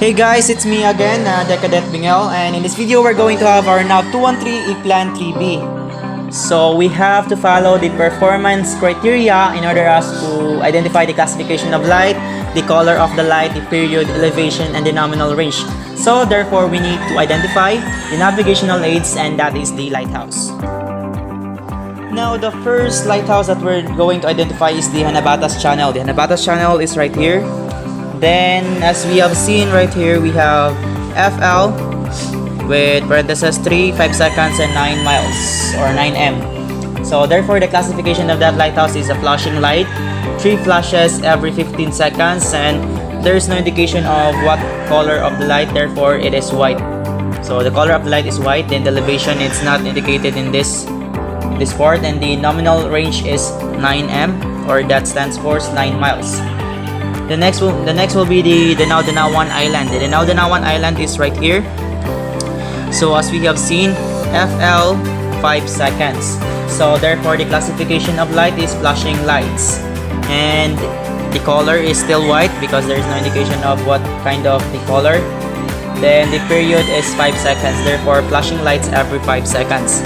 Hey guys, it's me again, Decadent Bingel, and in this video we're going to have our NAV 213 EPlan 3B. So we have to follow the performance criteria in order us to identify the classification of light, the color of the light, the period, elevation, and the nominal range. So therefore we need to identify the navigational aids, and that is the lighthouse. Now the first lighthouse that we're going to identify is the Hanabatas channel. The Hanabatas channel is right here. Then, as we have seen right here, we have FL with parentheses 3, 5 seconds, and 9 miles or 9M. So, therefore, the classification of that lighthouse is a flashing light, 3 flashes every 15 seconds, and there is no indication of what color of the light, therefore, it is white. So, the color of the light is white, then the elevation is not indicated in this part, and the nominal range is 9M, or that stands for 9 miles. The next will be the Danao-Danawan Island. The Danao-Danawan Island is right here. So as we have seen, FL 5 seconds. So therefore the classification of light is flashing lights, and the color is still white because there is no indication of what kind of the color. Then the period is 5 seconds. Therefore flashing lights every 5 seconds.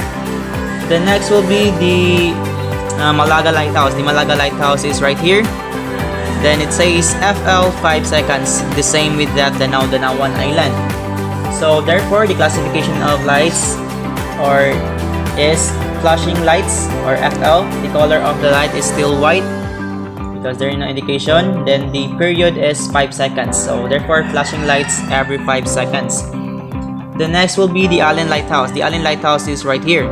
The next will be the Malaga Lighthouse. The Malaga Lighthouse is right here. Then it says FL 5 seconds, the same with that Danao-Danawan Island. So therefore the classification of lights is flashing lights or FL. The color of the light is still white because there is no indication. Then the period is 5 seconds. So therefore flashing lights every 5 seconds. The next will be the Allen Lighthouse. The Allen Lighthouse is right here.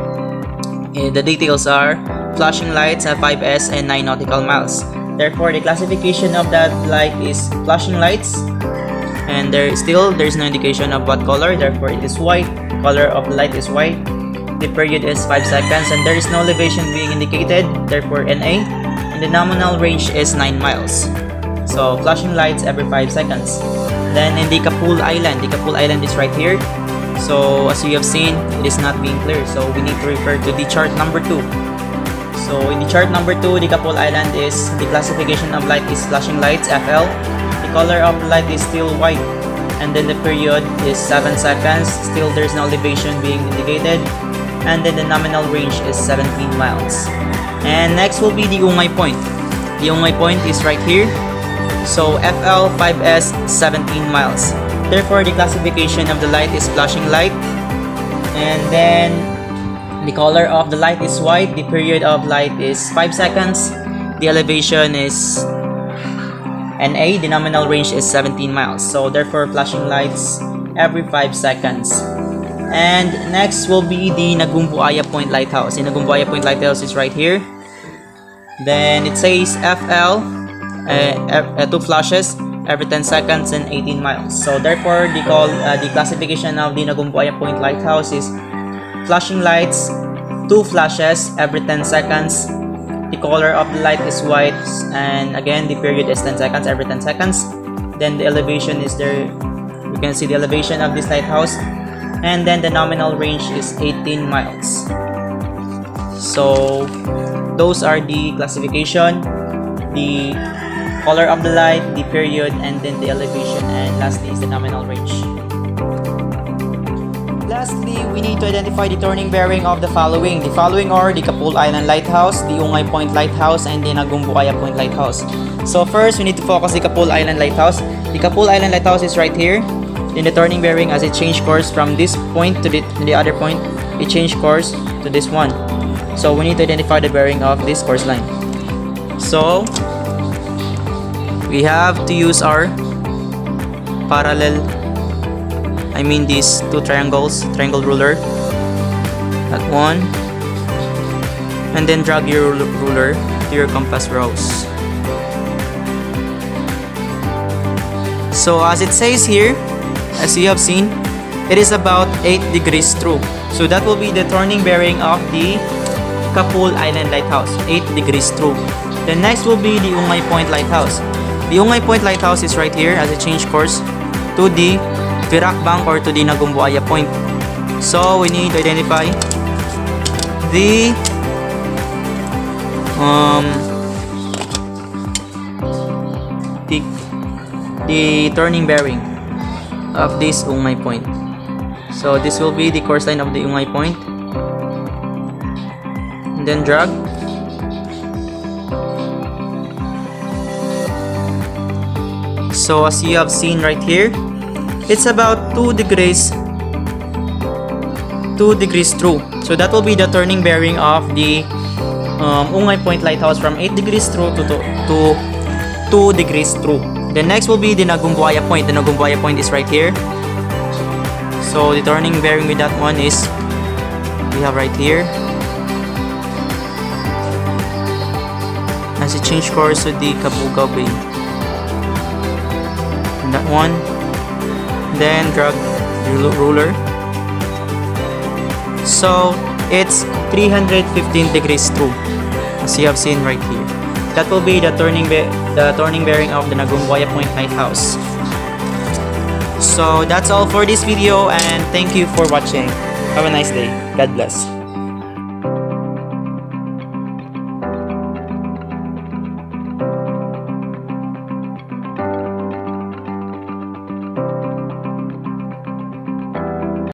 The details are flashing lights at 5S and 9 nautical miles. Therefore, the classification of that light is flashing lights, and there's no indication of what color. Therefore, it is white. Color of the light is white. The period is 5 seconds, and there is no elevation being indicated. Therefore, NA, and the nominal range is 9 miles. So, flashing lights every 5 seconds. Then, in the Kapul Island is right here. So, as you have seen, it is not being clear. So, we need to refer to the chart number 2. So in the chart number 2, the Kapul Island is the classification of light is flashing lights FL. The color of the light is still white, and then the period is 7 seconds. Still there's no elevation being indicated, and then the nominal range is 17 miles. And next will be the Ungay Point. The Ungay Point is right here. So FL 5S 17 miles. Therefore the classification of the light is flashing light, and then the color of the light is white. The period of light is 5 seconds. The elevation is NA. The nominal range is 17 miles. So therefore flashing lights every 5 seconds. And next will be the Nagumbuaya Point Lighthouse. The Nagumbuaya Point Lighthouse is right here. Then it says FL 2 flashes every 10 seconds and 18 miles. So therefore the classification of the Nagumbuaya Point Lighthouse is flashing lights, 2 flashes every 10 seconds. The color of the light is white, and again the period is 10 seconds every 10 seconds. Then the elevation is there. You can see the elevation of this lighthouse, and then the nominal range is 18 miles. So those are the classification, the color of the light, the period, and then the elevation, and lastly is the nominal range. Lastly, we need to identify the turning bearing of the following. The following are the Kapul Island Lighthouse, the Ungay Point Lighthouse, and the Nagumbuaya Point Lighthouse. So first, we need to focus the Kapul Island Lighthouse. The Kapul Island Lighthouse is right here. Then the turning bearing, as it changed course from this point to the other point, it changed course to this one. So we need to identify the bearing of this course line. So we have to use our parallel, these 2 triangle ruler at 1, and then drag your ruler to your compass rose. So as it says here, as you have seen, it is about 8 degrees true. So that will be the turning bearing of the Kapul Island Lighthouse, 8 degrees true. The next will be the Ungay Point Lighthouse. The Ungay Point Lighthouse is right here as it changed course to the Virakbang or to the Nagumbuaya Point. So we need to identify the the turning bearing. of this Ungay point. So this will be the course line of the Ungay point. And then drag. So as you have seen right here, it's about 2 degrees through. So that will be the turning bearing of the Ungay Point Lighthouse from 8 degrees through to 2 degrees through. The next will be the Nagumbuaya Point. The Nagumbuaya Point is right here. So the turning bearing with that one is, we have right here. As you change course to the Kabugao Bay. And that one. Then drag the ruler. So it's 315 degrees through, as you have seen right here. That will be the turning bearing of the Nagumbuaya Point Lighthouse. So that's all for this video, and thank you for watching. Have a nice day. God bless.